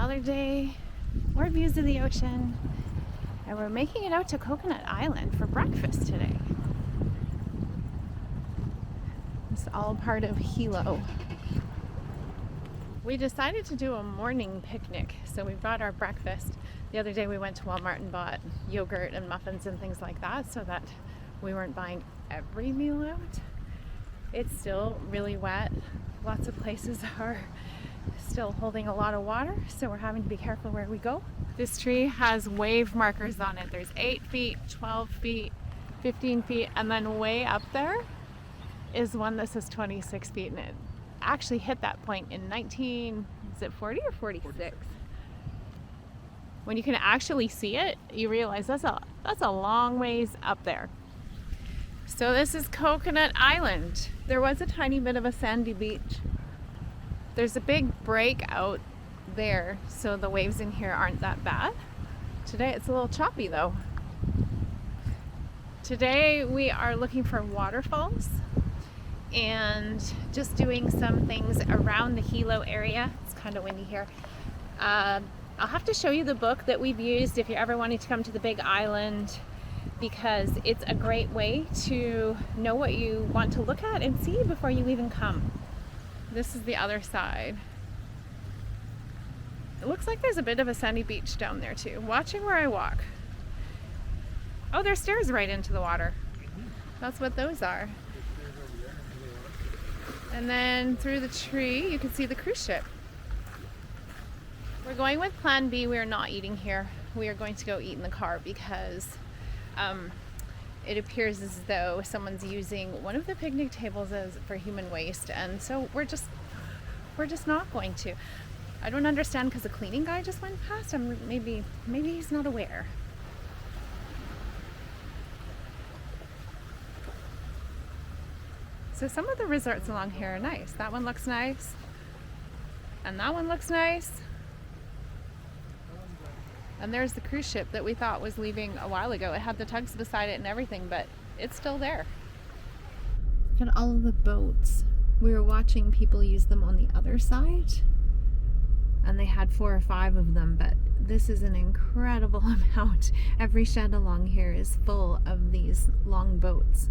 Another day, more views of the ocean, and we're making it out to Coconut Island for breakfast today. It's all part of Hilo. We decided to do a morning picnic, so we brought our breakfast. The other day we went to Walmart and bought yogurt and muffins and things like that so that we weren't buying every meal out. It's still really wet. Lots of places are still holding a lot of water, so we're having to be careful where we go. This tree has wave markers on it. There's 8 feet, 12 feet, 15 feet, and then way up there is one that says 26 feet, and it actually hit that point in 40 or 46? When you can actually see it, you realize that's a long ways up there. So this is Coconut Island. There was a tiny bit of a sandy beach. There's a big break out there, so the waves in here aren't that bad. Today it's a little choppy though. Today we are looking for waterfalls and just doing some things around the Hilo area. It's kind of windy here. I'll have to show you the book that we've used if you're ever wanting to come to the big island, because it's a great way to know what you want to look at and see before you even come. This is the other side. It looks like there's a bit of a sandy beach down there too. Watching where I walk. Oh, there's stairs right into the water. That's what those are. And then through the tree, you can see the cruise ship. We're going with plan B. We are not eating here. We are going to go eat in the car because it appears as though someone's using one of the picnic tables as for human waste, and so we're just not going to. I don't understand because the cleaning guy just went past. Maybe he's not aware. So some of the resorts along here are nice. That one looks nice, and that one looks nice. And there's the cruise ship that we thought was leaving a while ago. It had the tugs beside it and everything, but it's still there. Look at all of the boats. We were watching people use them on the other side, and they had 4 or 5 of them, but this is an incredible amount. Every shed along here is full of these long boats.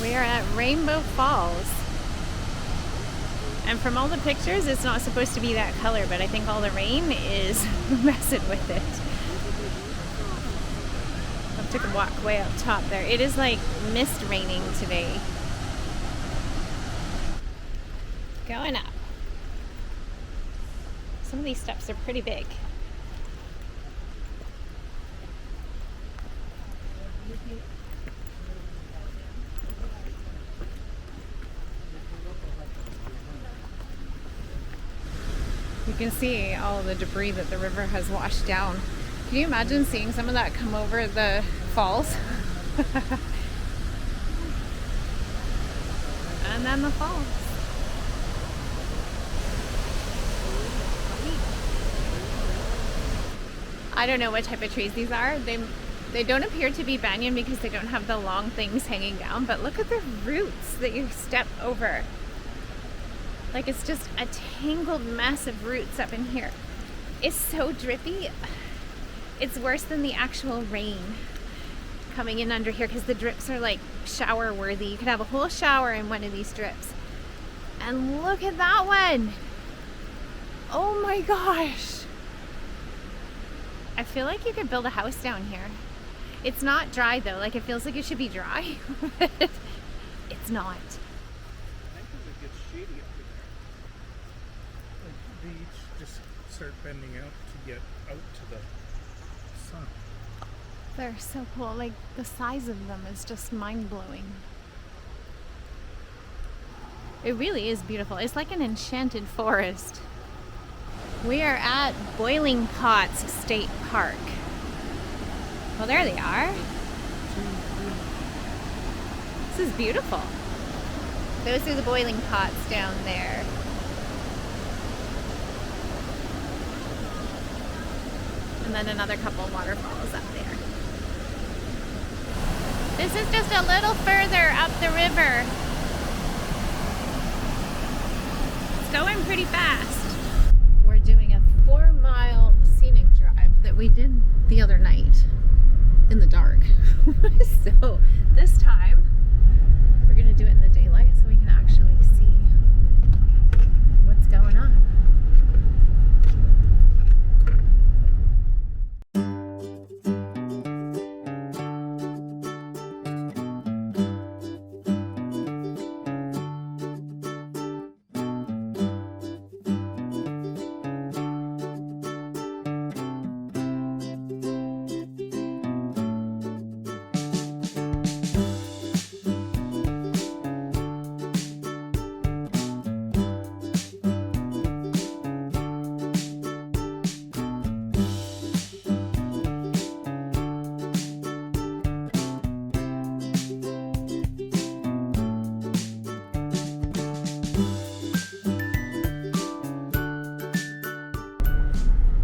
We are at Rainbow Falls. And from all the pictures, it's not supposed to be that color, but I think all the rain is messing with it. I took a walk way up top there. It is like mist raining today. Going up. Some of these steps are pretty big. You can see all the debris that the river has washed down. Can you imagine seeing some of that come over the falls? And then the falls. I don't know what type of trees these are. They don't appear to be banyan because they don't have the long things hanging down, but look at the roots that you step over. Like, it's just a tangled mess of roots up in here. It's so drippy. It's worse than the actual rain coming in under here, because the drips are like shower worthy. You could have a whole shower in one of these drips. And look at that one. Oh my gosh. I feel like you could build a house down here. It's not dry though. Like, it feels like it should be dry, but it's not. Start bending out to get out to the sun. They're so cool. Like, the size of them is just mind-blowing. It really is beautiful. It's like an enchanted forest. We are at Boiling Pots State Park. Well, there they are. This is beautiful. Those are the boiling pots down there. And then another couple waterfalls up there. This is just a little further up the river. going pretty fast. We're doing a 4-mile scenic drive that we did the other night in the dark. So this time we're gonna do it in the daylight so we can actually see what's going on.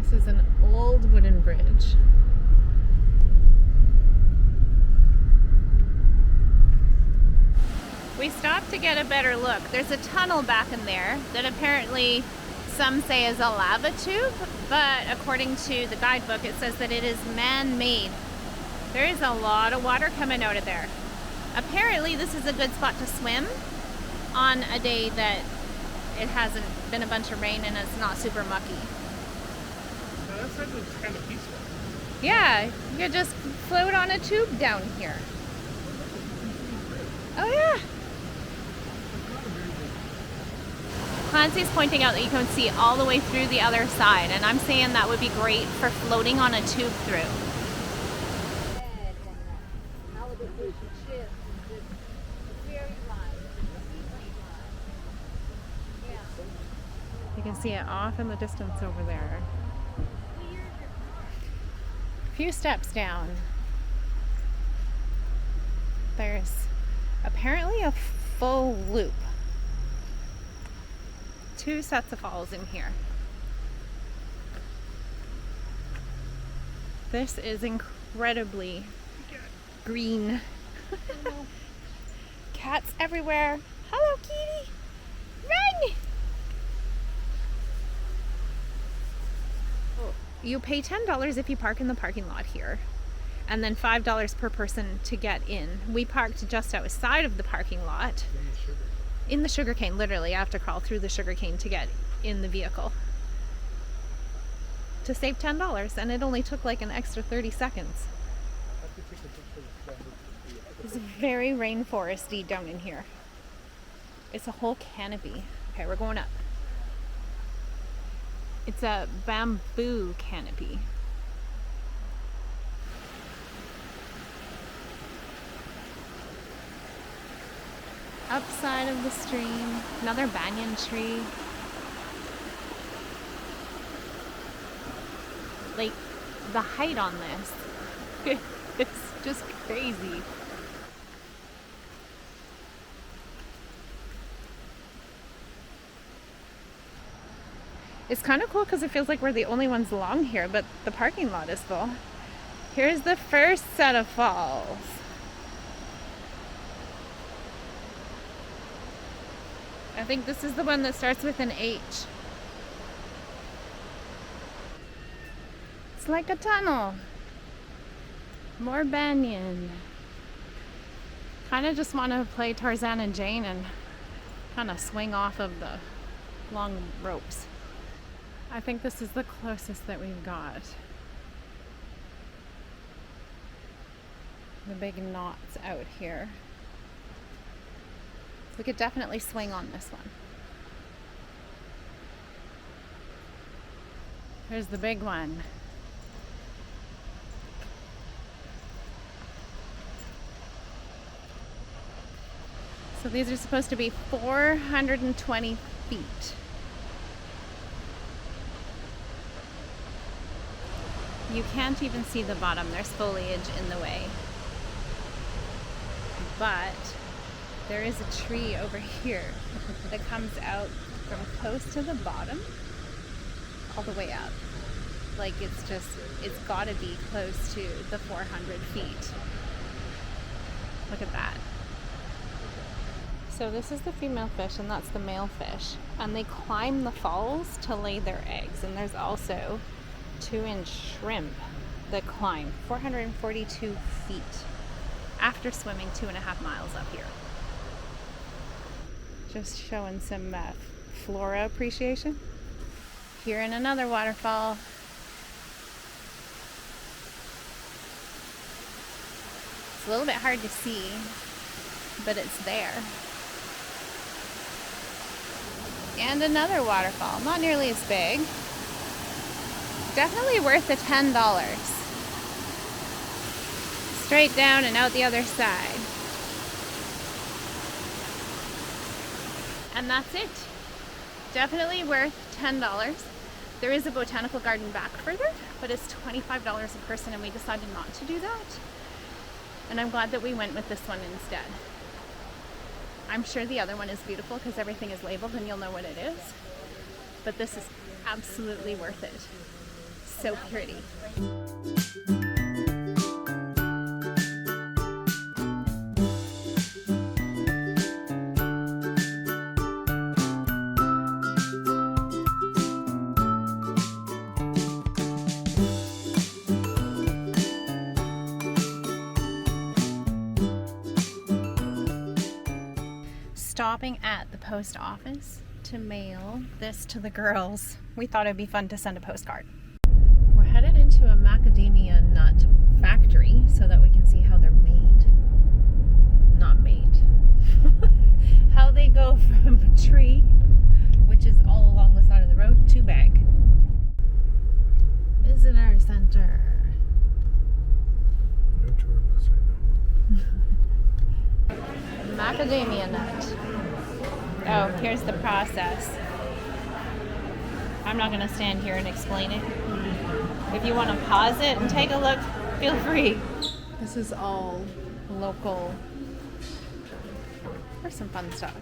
This is an old wooden bridge. We stopped to get a better look. There's a tunnel back in there that apparently some say is a lava tube, but according to the guidebook it says that it is man-made. There is a lot of water coming out of there. Apparently this is a good spot to swim on a day that it hasn't been a bunch of rain and it's not super mucky. That sounds kind of peaceful. Yeah, you could just float on a tube down here. Oh yeah. Clancy's pointing out that you can see all the way through the other side, and I'm saying that would be great for floating on a tube through. You can see it off in the distance over there. A few steps down, there's apparently a full loop. 2 sets of falls in here. This is incredibly green. Cats everywhere. Hello, kitty. Run! You pay $10 if you park in the parking lot here, and then $5 per person to get in. We parked just outside of the parking lot. In the sugarcane, literally. I have to crawl through the sugarcane to get in the vehicle to save $10, and it only took like an extra 30 seconds. It's very rainforesty down in here. It's a whole canopy. Okay, we're going up. It's a bamboo canopy. Upside of the stream, another banyan tree. Like, the height on this, it's just crazy. It's kind of cool because it feels like we're the only ones along here, but the parking lot is full. Here's the first set of falls. I think this is the one that starts with an H. It's like a tunnel. More banyan. Kind of just want to play Tarzan and Jane and kind of swing off of the long ropes. I think this is the closest that we've got. The big knots out here. We could definitely swing on this one. Here's the big one. So these are supposed to be 420 feet. You can't even see the bottom. There's foliage in the way. But there is a tree over here that comes out from close to the bottom all the way up. Like it's gotta be close to the 400 feet. Look at that. So this is the female fish and that's the male fish. And they climb the falls to lay their eggs. And there's also 2-inch shrimp that climb 442 feet after swimming 2.5 miles up here. Just showing some flora appreciation. Here in another waterfall. It's a little bit hard to see, but it's there. And another waterfall, not nearly as big. Definitely worth the $10. Straight down and out the other side. And that's it. Definitely worth $10. There is a botanical garden back further, but it's $25 a person and we decided not to do that. And I'm glad that we went with this one instead. I'm sure the other one is beautiful because everything is labeled and you'll know what it is. But this is absolutely worth it. So pretty. Stopping at the post office to mail this to the girls. We thought it'd be fun to send a postcard. We're headed into a macadamia nut factory so that we can see how they're made. Not made. How they go from a tree, which is all along the side of the road, to bag. Visitor center. No tour bus right now. Macadamia nut. Oh, here's the process. I'm not going to stand here and explain it. If you want to pause it and take a look, feel free. This is all local. There's some fun stuff.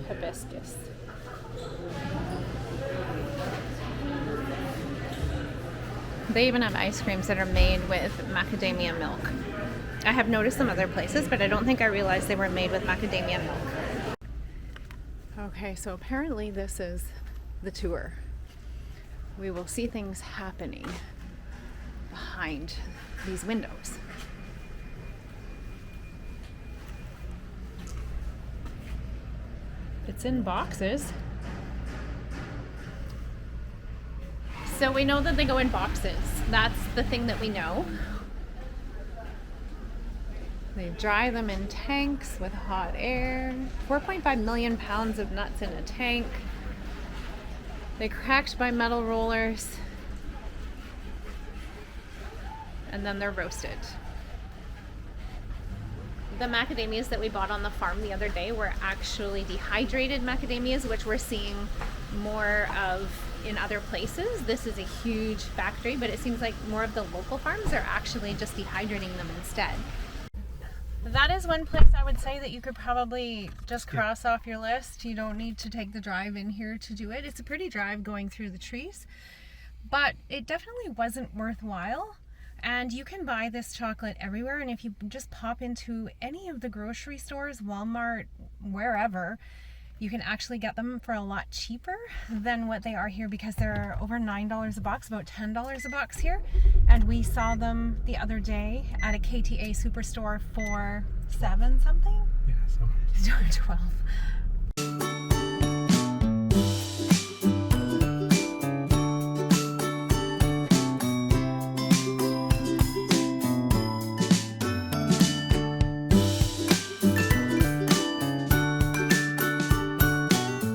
Hibiscus. They even have ice creams that are made with macadamia milk. I have noticed them other places, but I don't think I realized they were made with macadamia milk. Okay, so apparently this is the tour. We will see things happening behind these windows. It's in boxes. So we know that they go in boxes. That's the thing that we know. They dry them in tanks with hot air. 4.5 million pounds of nuts in a tank. They're cracked by metal rollers. And then they're roasted. The macadamias that we bought on the farm the other day were actually dehydrated macadamias, which we're seeing more of in other places. This is a huge factory, but it seems like more of the local farms are actually just dehydrating them instead. That is one place I would say that you could probably just cross off your list. You don't need to take the drive in here to do it. It's a pretty drive going through the trees, but it definitely wasn't worthwhile. And you can buy this chocolate everywhere, and if you just pop into any of the grocery stores, Walmart, wherever, you can actually get them for a lot cheaper than what they are here, because they're over $9 a box, about $10 a box here. And we saw them the other day at a KTA Superstore for $7 something? Yeah, so. 12.